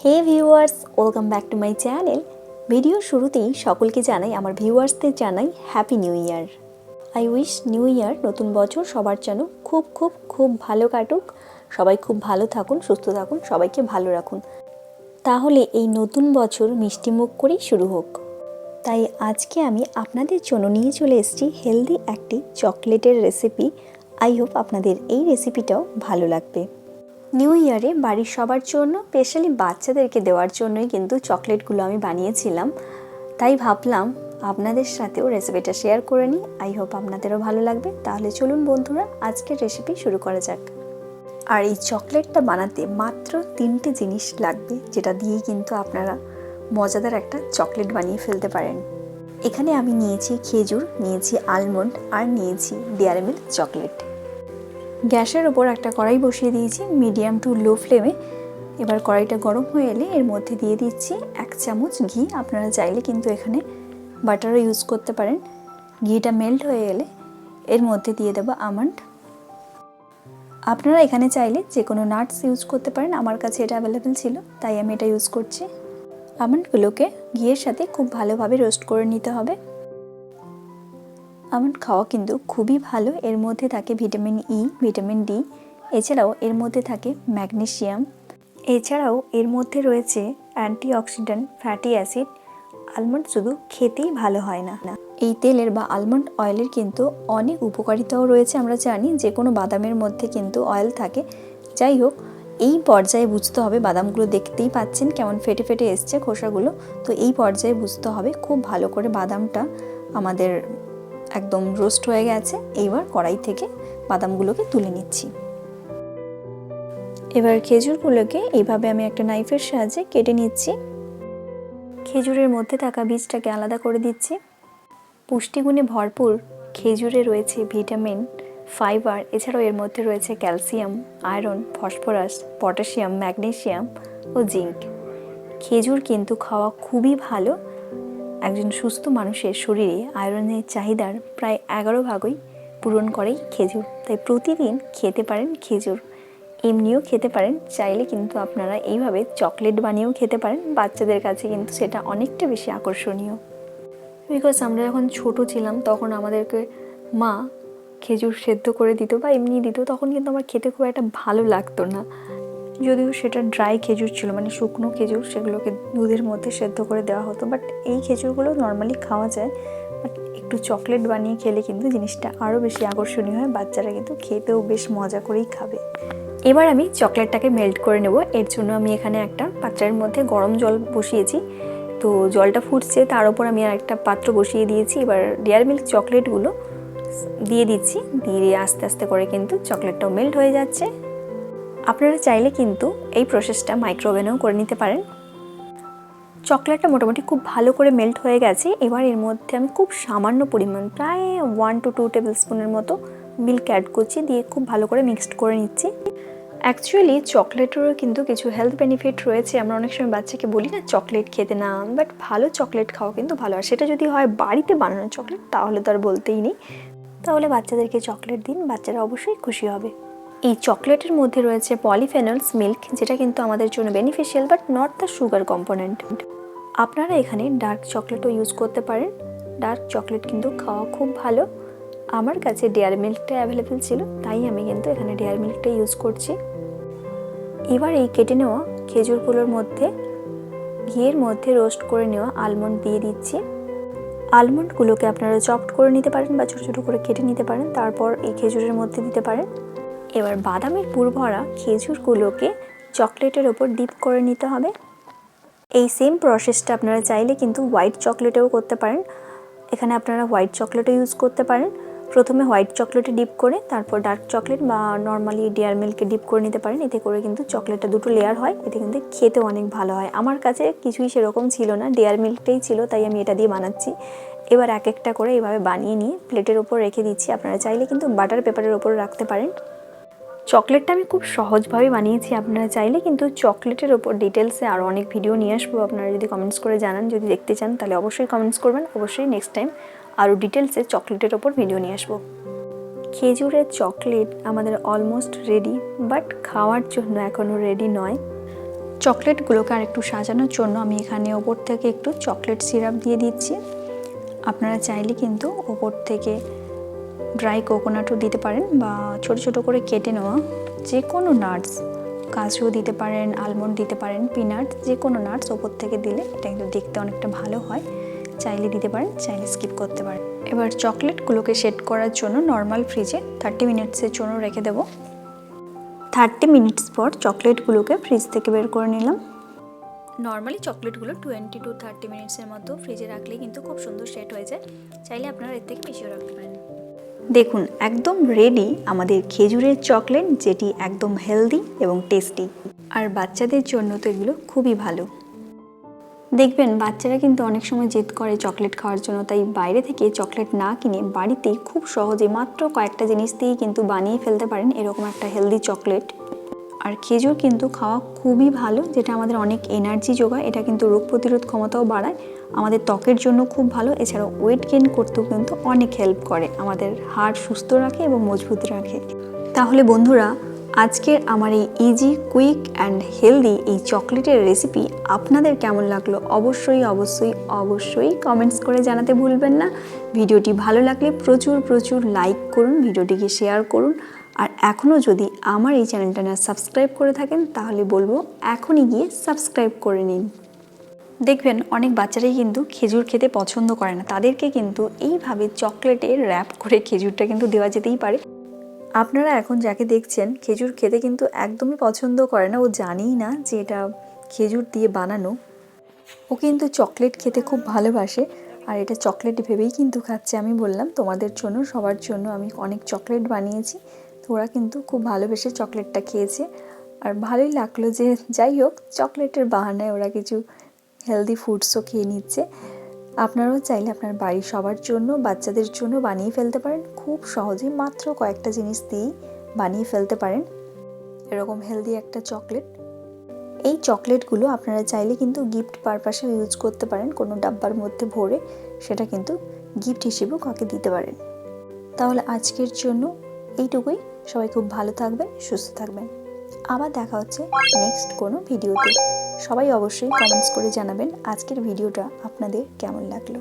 Hey viewers, welcome back to my channel. Video শুরুতেই সকলকে জানাই, আমার ভিউয়ার্সদের জানাই happy new year. I wish new year, নতুন বছর সবার যেন খুব খুব খুব ভালো কাটুক। সবাই খুব ভালো থাকুন, সুস্থ থাকুন, সবাইকে ভালো রাখুন। তাহলে এই নতুন বছর মিষ্টি মুখ করেই শুরু হোক। তাই আজকে আমি আপনাদের জন্য নিয়ে চলে এসেছি হেলদি একটি চকলেটের রেসিপি। আই হোপ আপনাদের এই রেসিপিটাও ভালো লাগবে। নিউ ইয়ারে বাড়ির সবার জন্য, স্পেশালি বাচ্চাদেরকে দেওয়ার জন্যই কিন্তু চকলেটগুলো আমি বানিয়েছিলাম। তাই ভাবলাম আপনাদের সাথেও রেসিপিটা শেয়ার করে নিই। আই হোপ আপনাদেরও ভালো লাগবে। তাহলে চলুন বন্ধুরা, আজকের রেসিপি শুরু করা যাক। আর এই চকলেটটা বানাতে মাত্র 3টে জিনিস লাগবে, যেটা দিয়েই কিন্তু আপনারা মজাদার একটা চকলেট বানিয়ে ফেলতে পারেন। এখানে আমি নিয়েছি খেজুর, নিয়েছি আলমন্ড, আর নিয়েছি ডেয়ারি মিল্ক চকলেট। গ্যাসের ওপর একটা কড়াই বসিয়ে দিয়েছি মিডিয়াম টু লো ফ্লেমে। এবার কড়াইটা গরম হয়ে এলে এর মধ্যে দিয়ে দিচ্ছি 1 চামচ ঘি। আপনারা চাইলে কিন্তু এখানে বাটারও ইউজ করতে পারেন। ঘিটা মেল্ট হয়ে এলে এর মধ্যে দিয়ে দেবো আমন্ড। আপনারা এখানে চাইলে যে কোনো নাটস ইউজ করতে পারেন, আমার কাছে এটা অ্যাভেলেবেল ছিল তাই আমি এটা ইউজ করছি। আমন্ডগুলোকে ঘিয়ের সাথে খুব ভালোভাবে রোস্ট করে নিতে হবে। আমন্ড খাওয়া কিন্তু খুবই ভালো। এর মধ্যে থাকে ভিটামিন ই, ভিটামিন ডি, এছাড়াও এর মধ্যে থাকে ম্যাগনেসিয়াম, এছাড়াও এর মধ্যে রয়েছে অ্যান্টিঅক্সিডেন্ট, ফ্যাটি অ্যাসিড। আলমন্ড শুধু খেতেই ভালো হয় না, এই তেলের বা আলমন্ড অয়েলের কিন্তু অনেক উপকারিতাও রয়েছে। আমরা জানি যে কোনো বাদামের মধ্যে কিন্তু অয়েল থাকে। যাই হোক, এই পর্যায়ে বুঝতে হবে, বাদামগুলো দেখতেই পাচ্ছেন কেমন ফেটে ফেটে এসছে খোসাগুলো। তো এই পর্যায়ে বুঝতে হবে খুব ভালো করে বাদামটা আমাদের একদম রোস্ট হয়ে গেছে। এইবার কড়াই থেকে বাদামগুলোকে তুলে নিচ্ছি। এবার খেজুরগুলোকে এইভাবে আমি একটা নাইফের সাহায্যে কেটে নিচ্ছি। খেজুরের মধ্যে থাকা বীজটাকে আলাদা করে দিচ্ছি। পুষ্টিগুণে ভরপুর খেজুরে রয়েছে ভিটামিন, ফাইবার, এছাড়াও এর মধ্যে রয়েছে calcium, iron, phosphorus, potassium, magnesium ও জিঙ্ক। খেজুর কিন্তু খাওয়া খুবই ভালো। একজন সুস্থ মানুষের শরীরে আয়রনের চাহিদার প্রায় 11 ভাগই পূরণ করেই খেজুর। তাই প্রতিদিন খেতে পারেন খেজুর, এমনিও খেতে পারেন। চাইলে কিন্তু আপনারা এইভাবে চকলেট বানিয়েও খেতে পারেন। বাচ্চাদের কাছে কিন্তু সেটা অনেকটা বেশি আকর্ষণীয়। বিকজ আমরা যখন ছোট ছিলাম তখন আমাদেরকে মা খেজুর সেদ্ধ করে দিত বা এমনি দিত, তখন কিন্তু আমার খেতে খুব একটা ভালো লাগতো না। যদিও সেটা ড্রাই খেজুর ছিল, মানে শুকনো খেজুর, সেগুলোকে দুধের মধ্যে সেদ্ধ করে দেওয়া হতো। বাট এই খেজুরগুলো নর্মালি খাওয়া যায়, বাট একটু চকলেট বানিয়ে খেলে কিন্তু জিনিসটা আরও বেশি আকর্ষণীয় হয়। বাচ্চারা কিন্তু খেতেও বেশ মজা করেই খাবে। এবার আমি চকলেটটাকে মেল্ট করে নেব। এর জন্য আমি এখানে একটা পাত্রের মধ্যে গরম জল বসিয়েছি। তো জলটা ফুটছে, তার উপর আমি আর একটা পাত্র বসিয়ে দিয়েছি। এবার ডেয়ারি মিল্ক চকলেটগুলো দিয়ে দিচ্ছি। দিয়ে আস্তে আস্তে করে কিন্তু চকলেটটাও মেল্ট হয়ে যাচ্ছে। আপনারা চাইলে কিন্তু এই প্রসেসটা মাইক্রোওভেনেও করে নিতে পারেন। চকলেটটা মোটামুটি খুব ভালো করে মেল্ট হয়ে গেছে। এবার এর মধ্যে আমি খুব সামান্য পরিমাণ, প্রায় 1 to 2 টেবিল স্পুনের মতো মিল্ক অ্যাড করছি, দিয়ে খুব ভালো করে মিক্সড করে নিচ্ছি। অ্যাকচুয়ালি চকলেটেরও কিন্তু কিছু হেলথ বেনিফিট রয়েছে। আমরা অনেক সময় বাচ্চাকে বলি না চকলেট খেতে না, বাট ভালো চকলেট খাওয়া কিন্তু ভালো। আর সেটা যদি হয় বাড়িতে বানানো চকলেট, তাহলে তো আর বলতেই নেই। তাহলে বাচ্চাদেরকে চকলেট দিন, বাচ্চারা অবশ্যই খুশি হবে। এই চকলেটের মধ্যে রয়েছে পলিফেনলস মিল্ক, যেটা কিন্তু আমাদের জন্য beneficial, but not the sugar component. আপনারা এখানে ডার্ক চকলেটও ইউজ করতে পারেন। ডার্ক চকলেট কিন্তু খাওয়া খুব ভালো। আমার কাছে ডেয়ারি মিল্কটা অ্যাভেলেবেল ছিল, তাই আমি কিন্তু এখানে ডেয়ারি মিল্কটা ইউজ করছি। এবার এই কেটে নেওয়া খেজুরগুলোর মধ্যে ঘিয়ের মধ্যে রোস্ট করে নেওয়া আলমন্ড দিয়ে দিচ্ছি। আলমন্ডগুলোকে আপনারা চপড করে নিতে পারেন বা ছোটো ছোটো করে কেটে নিতে পারেন, তারপর এই খেজুরের মধ্যে দিতে পারেন। এবার বাদামের পুর ভরা খেজুরগুলোকে চকলেটের ওপর ডিপ করে নিতে হবে। এই সেম প্রসেসটা আপনারা চাইলে কিন্তু হোয়াইট চকলেটেও করতে পারেন। এখানে আপনারা হোয়াইট চকলেটও ইউজ করতে পারেন। প্রথমে হোয়াইট চকলেটে ডিপ করে তারপর ডার্ক চকলেট বা নর্মালি ডেয়ারি মিল্কে ডিপ করে নিতে পারেন। এতে করে কিন্তু চকলেটটা দুটো লেয়ার হয়, এতে কিন্তু খেতে অনেক ভালো হয়। আমার কাছে কিছুই সেরকম ছিল না, ডেয়ারি মিল্কটাই ছিল, তাই আমি এটা দিয়ে বানাচ্ছি। এবার এক একটা করে এভাবে বানিয়ে নিয়ে প্লেটের ওপর রেখে দিচ্ছি। আপনারা চাইলে কিন্তু বাটার পেপারের ওপর রাখতে পারেন। চকলেটটা আমি খুব সহজভাবে বানিয়েছি। আপনারা চাইলে কিন্তু চকলেটের ওপর ডিটেলসে আরও অনেক ভিডিও নিয়ে আসবো। আপনারা যদি কমেন্টস করে জানান, যদি দেখতে চান, তাহলে অবশ্যই কমেন্টস করবেন। অবশ্যই নেক্সট টাইম আরও ডিটেলসে চকলেটের ওপর ভিডিও নিয়ে আসবো। খেজুরের চকলেট আমাদের অলমোস্ট রেডি, বাট খাওয়ার জন্য এখনও রেডি নয়। চকলেটগুলোকে আর একটু সাজানোর জন্য আমি এখানে ওপর থেকে একটু চকলেট সিরাপ দিয়ে দিচ্ছি। আপনারা চাইলে কিন্তু ওপর থেকে ড্রাই কোকোনাটও দিতে পারেন বা ছোট ছোট করে কেটে নেওয়া যে কোনো নাটস, কাজুও দিতে পারেন, আলমন্ড দিতে পারেন, পিনাট, যে কোনো নাটস ওপর থেকে দিলে এটা কিন্তু দেখতে অনেকটা ভালো হয়। চাইলে দিতে পারেন, চাইলে স্কিপ করতে পারেন। এবার চকলেটগুলোকে সেট করার জন্য নর্মাল ফ্রিজে 30 মিনিটসের জন্য রেখে দেবো। 30 মিনিটস পর চকলেটগুলোকে ফ্রিজ থেকে বের করে নিলাম। নর্মালি চকলেটগুলো 20 to 30 মিনিটসের মতো ফ্রিজে রাখলেই কিন্তু খুব সুন্দর সেট হয়ে যায়। চাইলে আপনারা এর থেকে বেশিও রাখতে পারেন। দেখুন, একদম রেডি আমাদের খেজুরের চকলেট, যেটি একদম হেলদি এবং টেস্টি। আর বাচ্চাদের জন্য তো এগুলো খুবই ভালো। দেখবেন বাচ্চারা কিন্তু অনেক সময় জেদ করে চকলেট খাওয়ার জন্য, তাই বাইরে থেকে চকলেট না কিনে বাড়িতেই খুব সহজে মাত্র কয়েকটা জিনিস দিয়েই কিন্তু বানিয়ে ফেলতে পারেন এরকম একটা হেলদি চকলেট। আর খেজুর কিন্তু খাওয়া খুবই ভালো, যেটা আমাদের অনেক এনার্জি যোগায়। এটা কিন্তু রোগ প্রতিরোধ ক্ষমতাও বাড়ায়, আমাদের ত্বকের জন্য খুব ভালো। এছাড়াও ওয়েট গেইন করতেও কিন্তু অনেক হেল্প করে, আমাদের হাড় সুস্থ রাখে এবং মজবুত রাখে। তাহলে বন্ধুরা, আজকের আমার এই ইজি, কুইক অ্যান্ড হেলদি এই চকলেটের রেসিপি আপনাদের কেমন লাগলো অবশ্যই অবশ্যই অবশ্যই কমেন্টস করে জানাতে ভুলবেন না। ভিডিওটি ভালো লাগলে প্রচুর প্রচুর লাইক করুন, ভিডিওটিকে শেয়ার করুন। আর এখনও যদি আমার এই চ্যানেলটা না সাবস্ক্রাইব করে থাকেন তাহলে বলবো এখনই গিয়ে সাবস্ক্রাইব করে নিন। দেখবেন অনেক বাচ্চারাই কিন্তু খেজুর খেতে পছন্দ করে না, তাদেরকে কিন্তু এইভাবে চকলেটে র্যাপ করে খেজুরটা কিন্তু দেওয়া যেতেই পারে। আপনারা এখন যাকে দেখছেন খেজুর খেতে কিন্তু একদমই পছন্দ করে না, ও জানেই না যে এটা খেজুর দিয়ে বানানো। ও কিন্তু চকলেট খেতে খুব ভালোবাসে, আর এটা চকলেট ভেবেই কিন্তু খাচ্ছে। আমি বললাম তোমাদের জন্য, সবার জন্য আমি অনেক চকলেট বানিয়েছি, তো ওরা কিন্তু খুব ভালোবেসে চকলেটটা খেয়েছে। আর ভালোই লাগলো যে যাই হোক চকলেটের বাহানায় ওরা কিছু হেলদি ফুডসও খেয়ে নিচ্ছে। আপনারাও চাইলে আপনার বাড়ির সবার জন্য, বাচ্চাদের জন্য বানিয়ে ফেলতে পারেন খুব সহজেই, মাত্র কয়েকটা জিনিস দিয়েই বানিয়ে ফেলতে পারেন এরকম হেলদি একটা চকলেট। এই চকলেটগুলো আপনারা চাইলে কিন্তু গিফট পারপাসে ইউজ করতে পারেন, কোনো ডাব্বার মধ্যে ভরে সেটা কিন্তু গিফট হিসেবেও কাউকে দিতে পারেন। তাহলে আজকের জন্য এইটুকুই। সবাই খুব ভালো থাকবেন, সুস্থ থাকবেন। আবার দেখা হচ্ছে নেক্সট কোনো ভিডিওতে। সবাই অবশ্যই কমেন্টস করে জানাবেন আজকের ভিডিওটা আপনাদের কেমন লাগলো।